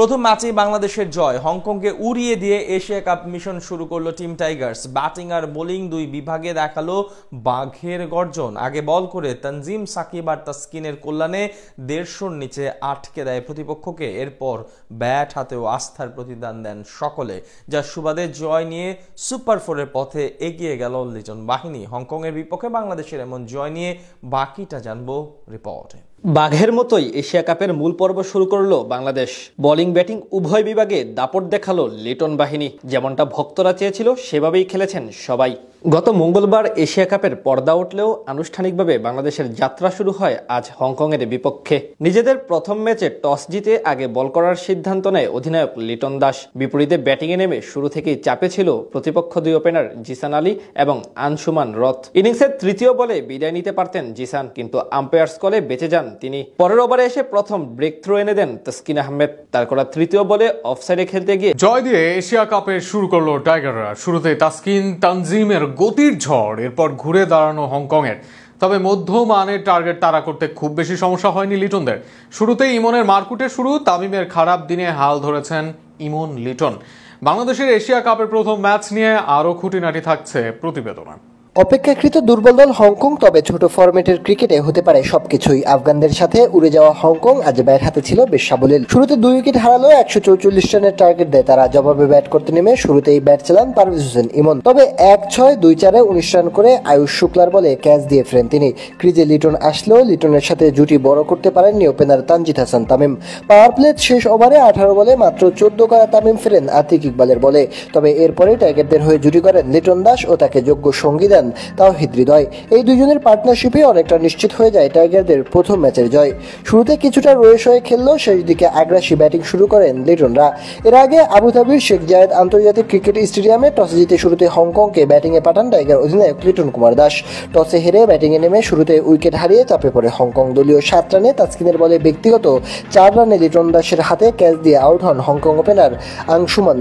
প্রথম ম্যাচেই বাংলাদেশের জয়, হংকংকে উড়িয়ে দিয়ে এশিয়া কাপ মিশন শুরু করলো টিম টাইগার্স। ব্যাটিং আর বোলিং দুই বিভাগে দেখালো বাঘের গর্জন। আগে বল করে তানজিম সাকিব আর তাসকিনের কল্যাণে 150-র নিচে আটকে দেয় প্রতিপক্ষকে। এরপর ব্যাট হাতেও আস্থার প্রতিদান দেন সকলে, যার সুবাদে জয় নিয়ে সুপার ফোরের পথে এগিয়ে গেল লিটন বাহিনী। হংকংয়ের বিপক্ষে বাংলাদেশের এমন জয় নিয়ে বাকিটা জানবো রিপোর্টে। বাঘের মতোই এশিয়া কাপের মূল পর্ব শুরু করলো বাংলাদেশ। বোলিং ব্যাটিং উভয় বিভাগে দাপট দেখালো লিটন বাহিনী। যেমনটা ভক্তরা চেয়েছিল সেভাবেই খেলেছেন সবাই। গত মঙ্গলবার এশিয়া কাপের পর্দা উঠলেও আনুষ্ঠানিকভাবে বাংলাদেশের যাত্রা শুরু হয় আজ হংকংয়ের বিপক্ষে। নিজেদের প্রথম ম্যাচে টস জিতে আগে বল করার সিদ্ধান্ত নেয় অধিনায়ক লিটন দাস। বিপরীতে ব্যাটিংয়ে নেমে শুরু থেকেই চাপে ছিল প্রতিপক্ষ দুই ওপেনার জিসান আলী এবং আনসুমান রথ। ইনিংসের তৃতীয় বলে বিদায় নিতে পারতেন জিসান, কিন্তু আম্পায়ার্স কলে বেঁচে যান তিনি। পরের ওভারে এসে প্রথম ব্রেক থ্রো এনে দেন তাসকিন আহমেদ। তার করা তৃতীয় বলে অফসাইডে খেলতে গিয়ে জয় দিয়ে এশিয়া কাপে শুরু করলো টাইগাররা। শুরুতে তাসকিন তানজিমের গতির ঝড়, এরপর ঘুরে দাঁড়ানো হংকংয়ের। তবে মধ্যমানের টার্গেট তাড়া করতে খুব বেশি সমস্যা হয়নি লিটনদের। শুরুতেই ইমনের মারকুটে শুরু, তামিমের খারাপ দিনে হাল ধরেছেন ইমন লিটন। বাংলাদেশের এশিয়া কাপের প্রথম ম্যাচ নিয়ে আরও খুঁটিনাটি থাকছে প্রতিবেদনে। অপেক্ষাকৃত দুর্বল দল হংকং, তবে ছোট ফরম্যাটের ক্রিকেটে হতে পারে সবকিছুই। আফগানদের সাথে উড়ে যাওয়া হংকং আজ ব্যাট হাতে ছিল বেশ সাবলীল। শুরুতে 2 উইকেট হারালো 144 রানের টার্গেট দেয় তারা। জবাবে ব্যাট করতে নেমে শুরুতেই ব্যাট চালান পারভেজ হোসেন ইমন, তবে 1-6-2-4-এ 19 রান করে আয়ুষ শুক্লার বলে ক্যাচ দিয়ে ফেরেন তিনি। ক্রিজে লিটন আসলেও লিটনের সাথে জুটি বড় করতে পারেননি opener Tanzid Hasan Tamim. Power play শেষ ওভারে 18 বলে মাত্র 14 করা তামিম ফেরেন আতিক ইকবালের বলে। তবে এরপরে টাইগারদের হয়ে জুটি করেন লিটন দাস ও তাকে যোগ্য সঙ্গী দেন তাওহিদ হৃদয়। এই দুজনের পার্টনারশিপে অনেকটা নিশ্চিত হয়ে যায় টাইগারদের প্রথম ম্যাচের জয়। শুরুতে কিছুটা রয়েস হয়ে খেললেও শেষ দিকে আগ্রাসী ব্যাটিং শুরু করেন লিটনরা। এর আগে আবুধাবির শেখ জায়েদ আন্তর্জাতিক ক্রিকেট স্টেডিয়ামে টসে জিতে শুরুতে হংকংকে ব্যাটিংয়ে পাঠান টাইগার অধিনায়ক লিটন কুমার দাস। টসে হেরে ব্যাটিংয়ে নেমে শুরুতে উইকেট হারিয়ে চাপে পড়ে হংকং। দলীয় 7 রানে তাসকিনের বলে ব্যক্তিগত 4 রানে লিটন দাসের হাতে ক্যাচ দিয়ে আউট হন হংকং ওপেনার আনসুমান